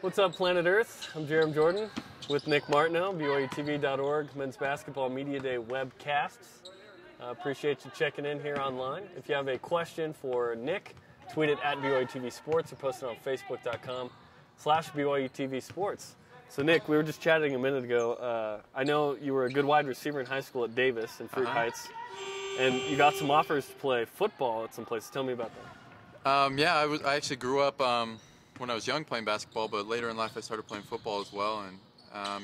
What's up, Planet Earth? I'm Jarom Jordan with Nick Martineau, BYUtv.org, Men's Basketball Media Day webcasts. Appreciate you checking in here online. If you have a question for Nick, tweet it at BYUtv Sports or post it on Facebook.com/BYUtv Sports. So, Nick, we were just chatting a minute ago. I know you were a good wide receiver in high school at Davis in Fruit Heights, and you got some offers to play football at some places. Tell me about that. I actually grew up when I was young playing basketball, but later in life I started playing football as well. And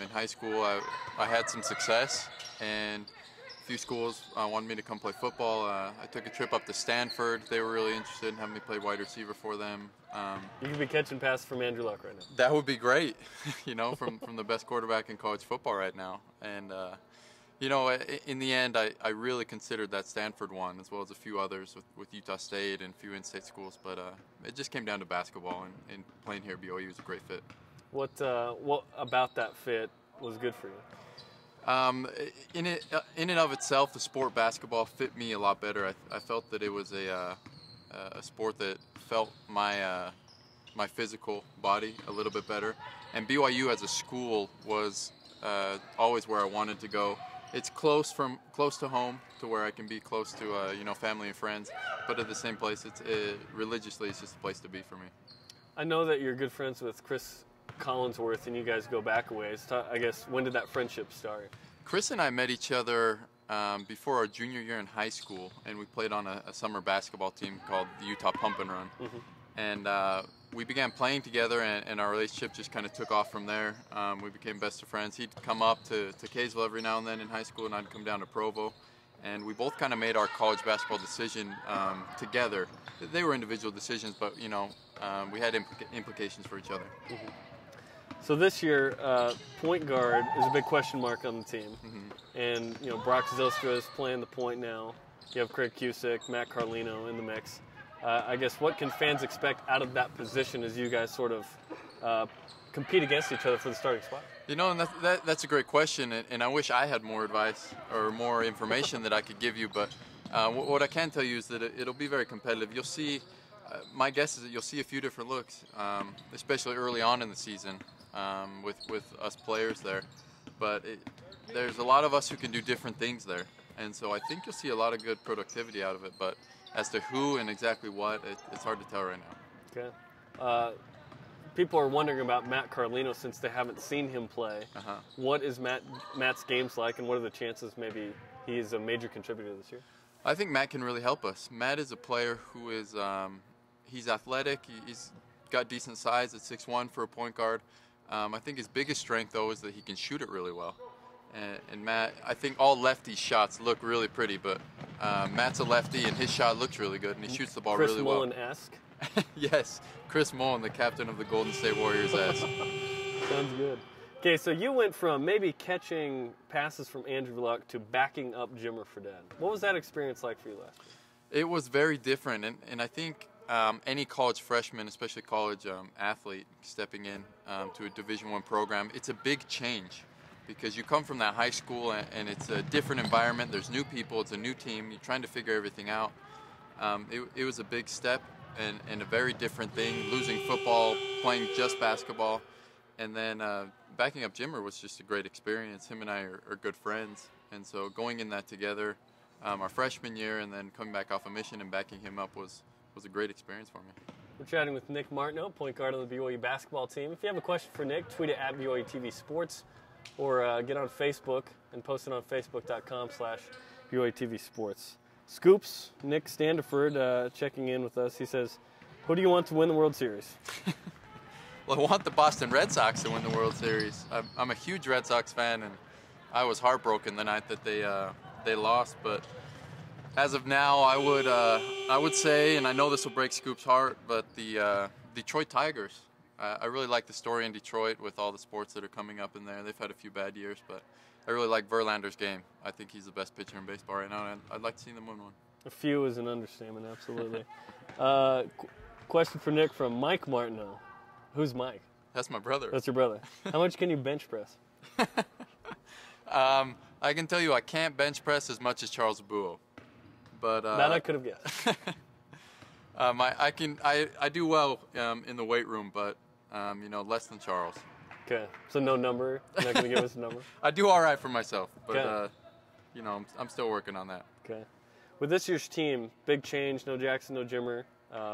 in high school I had some success, and a few schools wanted me to come play football. I took a trip up to Standiford. They were really interested in having me play wide receiver for them. You could be catching passes from Andrew Luck right now. That would be great, from the best quarterback in college football right now. And in the end, I really considered that Stanford one, as well as a few others with Utah State and a few in-state schools. But it just came down to basketball, and playing here at BYU was a great fit. What about that fit was good for you? In and of itself, the sport basketball fit me a lot better. I felt that it was a sport that felt my physical body a little bit better. And BYU as a school was always where I wanted to go. It's close to home, to where I can be close to family and friends, but at the same place, religiously it's just a place to be for me. I know that you're good friends with Cris Collinsworth, and you guys go back a ways. I guess, when did that friendship start? Cris and I met each other before our junior year in high school, and we played on a summer basketball team called the Utah Pump and Run. Mm-hmm. And we began playing together, and our relationship just kind of took off from there. We became best of friends. He'd come up to Kaysville every now and then in high school, and I'd come down to Provo. And we both kind of made our college basketball decision together. They were individual decisions, but we had implications for each other. Mm-hmm. So this year, point guard is a big question mark on the team. Mm-hmm. And Brock Zylstra is playing the point now. You have Craig Cusick, Matt Carlino in the mix. I guess, what can fans expect out of that position as you guys sort of compete against each other for the starting spot? And that's a great question, and I wish I had more advice or more information that I could give you. But what I can tell you is that it'll be very competitive. You'll see, my guess is that you'll see a few different looks, especially early on in the season with us players there. But there's a lot of us who can do different things there, and so I think you'll see a lot of good productivity out of it. But as to who and exactly what, it's hard to tell right now. Okay. People are wondering about Matt Carlino since they haven't seen him play. Uh-huh. What is Matt's games like, and what are the chances maybe he is a major contributor this year? I think Matt can really help us. Matt is a player who is he's athletic. He's got decent size at 6'1" for a point guard. I think his biggest strength, though, is that he can shoot it really well. And Matt, I think all lefty shots look really pretty, but Matt's a lefty, and his shot looks really good, and he shoots the ball really well. Chris Mullen-esque? Yes, Chris Mullen, the captain of the Golden State Warriors-esque. Sounds good. Okay, so you went from maybe catching passes from Andrew Luck to backing up Jimmer Fredette. What was that experience like for you last year? It was very different, and I think any college freshman, especially college athlete, stepping in to a Division I program, it's a big change. Because you come from that high school, and it's a different environment. There's new people. It's a new team. You're trying to figure everything out. It was a big step and a very different thing. Losing football, playing just basketball, and then backing up Jimmer was just a great experience. Him and I are good friends, and so going in that together, our freshman year, and then coming back off a mission and backing him up was a great experience for me. We're chatting with Nick Martineau, point guard on the BYU basketball team. If you have a question for Nick, tweet it at BYUtv Sports. Or get on Facebook and post it on Facebook.com/BYUtv Sports. Scoops, Nick Standiford, checking in with us. He says, who do you want to win the World Series? Well, I want the Boston Red Sox to win the World Series. I'm a huge Red Sox fan, and I was heartbroken the night that they lost. But as of now, I would say, and I know this will break Scoop's heart, but the Detroit Tigers. I really like the story in Detroit with all the sports that are coming up in there. They've had a few bad years, but I really like Verlander's game. I think he's the best pitcher in baseball right now, and I'd like to see them win one. A few is an understatement, absolutely. Question for Nick from Mike Martineau. Who's Mike? That's my brother. That's your brother. How much can you bench press? I can tell you I can't bench press as much as Charles Abuo. But that I could have guessed. I do well in the weight room, but less than Charles. Okay, so no number? You're not going to give us a number? I do all right for myself, but, okay. I'm still working on that. Okay. With this year's team, big change, no Jackson, no Jimmer,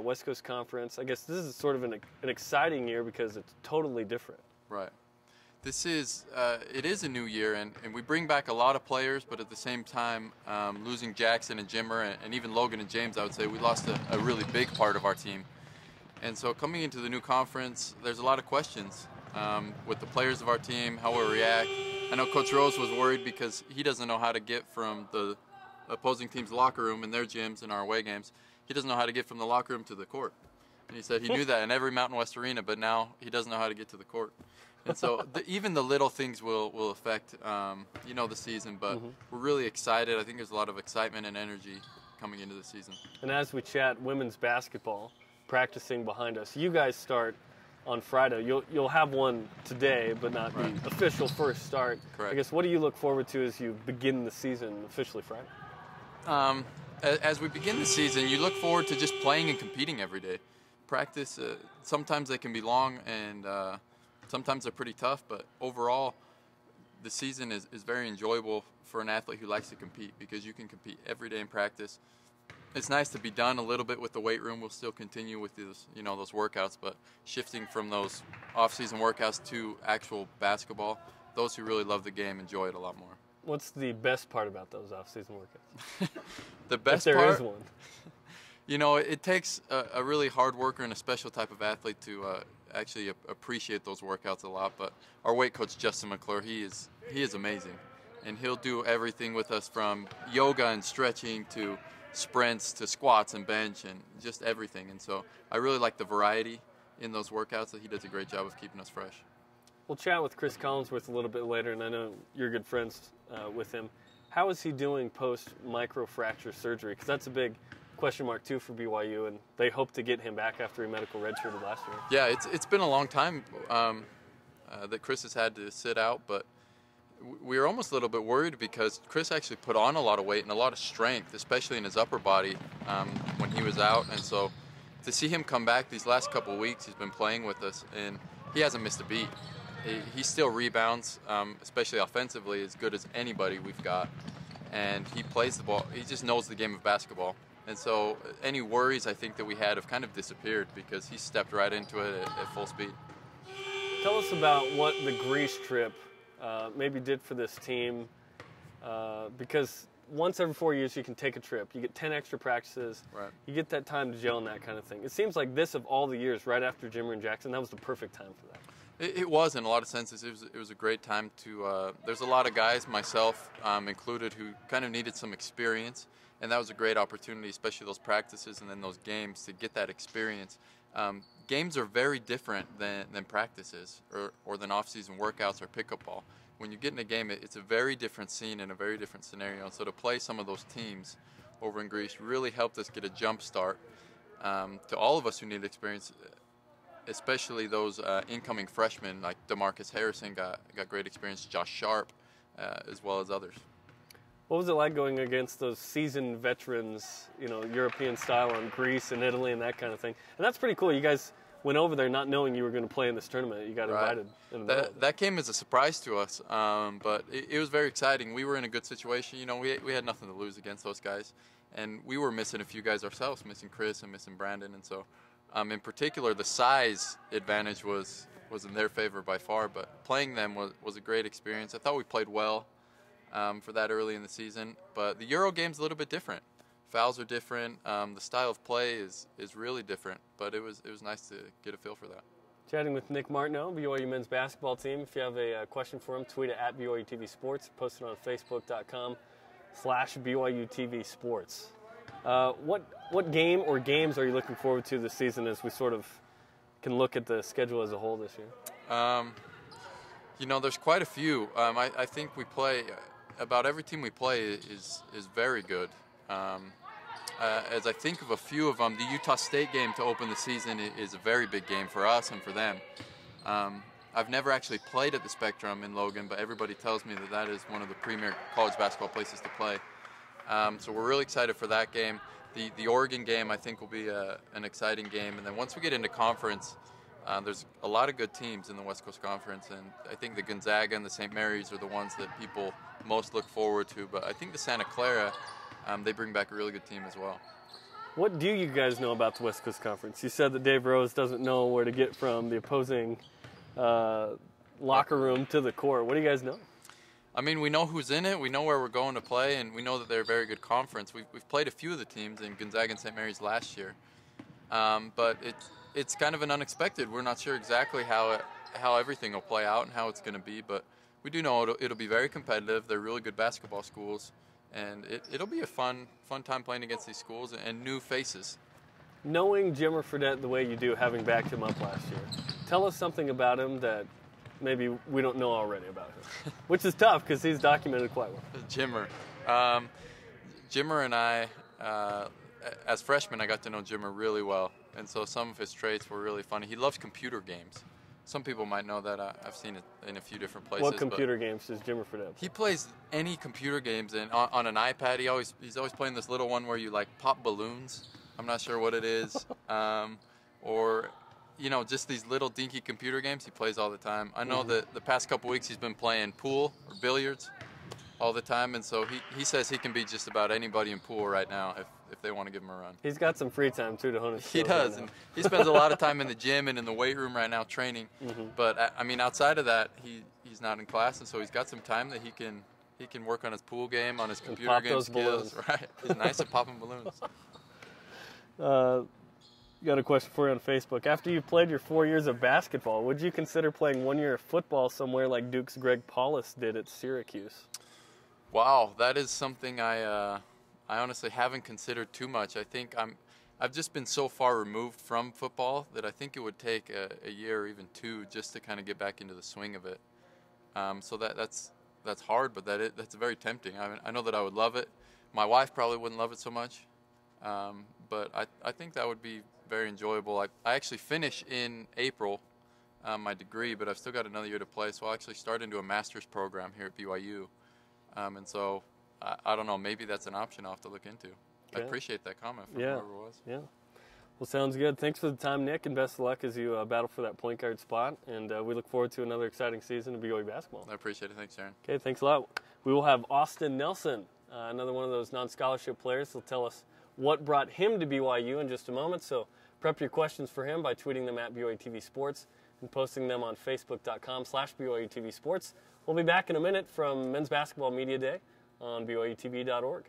West Coast Conference. I guess this is sort of an exciting year because it's totally different. Right. It is a new year, and we bring back a lot of players, but at the same time, losing Jackson and Jimmer and even Logan and James, I would say we lost a really big part of our team. And so coming into the new conference, there's a lot of questions with the players of our team, how we'll react. I know Coach Rose was worried because he doesn't know how to get from the opposing team's locker room in their gyms in our away games. He doesn't know how to get from the locker room to the court. And he said he knew that in every Mountain West arena, but now he doesn't know how to get to the court. And so even the little things will affect, the season. But we're really excited. I think there's a lot of excitement and energy coming into the season. And as we chat women's basketball, practicing behind us, you guys start on Friday. You'll have one today, but not right. the official first start. Correct. I guess, what do you look forward to as you begin the season officially Friday? As we begin the season, you look forward to just playing and competing every day. Practice, sometimes they can be long and sometimes they're pretty tough, but overall, the season is very enjoyable for an athlete who likes to compete because you can compete every day in practice. It's nice to be done a little bit with the weight room. We'll still continue with those workouts, but shifting from those off-season workouts to actual basketball, those who really love the game enjoy it a lot more. What's the best part about those off-season workouts? The best if there part, is one. It takes a really hard worker and a special type of athlete to actually appreciate those workouts a lot. But our weight coach, Justin McClure, he is amazing. And he'll do everything with us from yoga and stretching to sprints to squats and bench and just everything. And so I really like the variety in those workouts that he does a great job of keeping us fresh. We'll chat with Cris Collinsworth a little bit later, and I know you're good friends with him. How is he doing post-microfracture surgery? Because that's a big question mark, too, for BYU, and they hope to get him back after he medical redshirted last year. Yeah, it's been a long time that Cris has had to sit out, but we were almost a little bit worried because Cris actually put on a lot of weight and a lot of strength, especially in his upper body when he was out. And so to see him come back these last couple of weeks, he's been playing with us, and he hasn't missed a beat. He still rebounds, especially offensively, as good as anybody we've got. And he plays the ball. He just knows the game of basketball. And so any worries I think that we had have kind of disappeared because he stepped right into it at full speed. Tell us about what the Greece trip maybe did for this team, because once every 4 years you can take a trip. You get 10 extra practices. Right. You get that time to gel and that kind of thing. It seems like this, of all the years, right after Jimmer and Jackson, that was the perfect time for that. It was, in a lot of senses. It was a great time to there's a lot of guys, myself included, who kind of needed some experience, and that was a great opportunity, especially those practices and then those games, to get that experience. Games are very different than practices or than off-season workouts or pickup ball. When you get in a game, it's a very different scene and a very different scenario. So to play some of those teams over in Greece really helped us get a jump start to all of us who need experience, especially those incoming freshmen like DeMarcus Harrison got great experience, Josh Sharp, as well as others. What was it like going against those seasoned veterans, European style on Greece and Italy and that kind of thing? And that's pretty cool. You guys went over there not knowing you were going to play in this tournament. You got invited. That came as a surprise to us, but it was very exciting. We were in a good situation. We had nothing to lose against those guys, and we were missing a few guys ourselves, missing Chris and missing Brandon, and so in particular the size advantage was in their favor by far. But playing them was a great experience. I thought we played well for that early in the season, but the Euro game's a little bit different. Fouls are different. The style of play is really different, but it was nice to get a feel for that. Chatting with Nick Martineau, BYU men's basketball team. If you have a question for him, tweet it at BYUtv Sports. Post it on Facebook.com/BYUtv Sports. What game or games are you looking forward to this season as we sort of can look at the schedule as a whole this year? There's quite a few. I think we play about every team we play is very good. As I think of a few of them, the Utah State game to open the season is a very big game for us and for them. I've never actually played at the Spectrum in Logan, but everybody tells me that is one of the premier college basketball places to play. So we're really excited for that game. The Oregon game, I think, will be an exciting game. And then once we get into conference, There's a lot of good teams in the West Coast Conference, and I think the Gonzaga and the St. Mary's are the ones that people most look forward to. But I think the Santa Clara, they bring back a really good team as well. What do you guys know about the West Coast Conference? You said that Dave Rose doesn't know where to get from the opposing locker room to the court. What do you guys know? I mean, we know who's in it, we know where we're going to play, and we know that they're a very good conference. We've played a few of the teams in Gonzaga and St. Mary's last year, but it's kind of an unexpected. We're not sure exactly how everything will play out and how it's going to be, but we do know it'll be very competitive. They're really good basketball schools, and it'll be a fun time playing against these schools and new faces. Knowing Jimmer Fredette the way you do, having backed him up last year, tell us something about him that maybe we don't know already about him, which is tough because he's documented quite well. Jimmer and I, as freshmen, I got to know Jimmer really well, and so some of his traits were really funny. He loves computer games. Some people might know that. I've seen it in a few different places. What computer games does Jimmer Fredette play? He plays any computer games, and on an iPad, he's always playing this little one where you like pop balloons. I'm not sure what it is, or just these little dinky computer games he plays all the time. I know that the past couple weeks he's been playing pool or billiards all the time, and so he says he can beat just about anybody in pool right now if they want to give him a run. He's got some free time too to hone his skills. He does, and he spends a lot of time in the gym and in the weight room right now training. But I mean, outside of that, he's not in class, and so he's got some time that he can work on his pool game, on his computer game skills. Balloons. Right, he's nice at popping balloons. Got a question for you on Facebook. After you played your 4 years of basketball, would you consider playing 1 year of football somewhere like Duke's Greg Paulus did at Syracuse? Wow, that is something I honestly haven't considered too much. I think I've just been so far removed from football that I think it would take a year or even two just to kind of get back into the swing of it. So that's hard, but that's very tempting. I know that I would love it. My wife probably wouldn't love it so much, but I think that would be very enjoyable. I actually finish in April my degree, but I've still got another year to play, so I'll actually start into a master's program here at BYU. And so I don't know, maybe that's an option I'll have to look into. Okay. I appreciate that comment from whoever it was. Yeah. Well, sounds good. Thanks for the time, Nick, and best of luck as you battle for that point guard spot. And we look forward to another exciting season of BYU basketball. I appreciate it. Thanks, Jaron. Okay, thanks a lot. We will have Austin Nelson, another one of those non-scholarship players. He'll tell us what brought him to BYU in just a moment. So prep your questions for him by tweeting them at BYUtv Sports and posting them on Facebook.com/BYUtv Sports. We'll be back in a minute from Men's Basketball Media Day on BYUtv.org.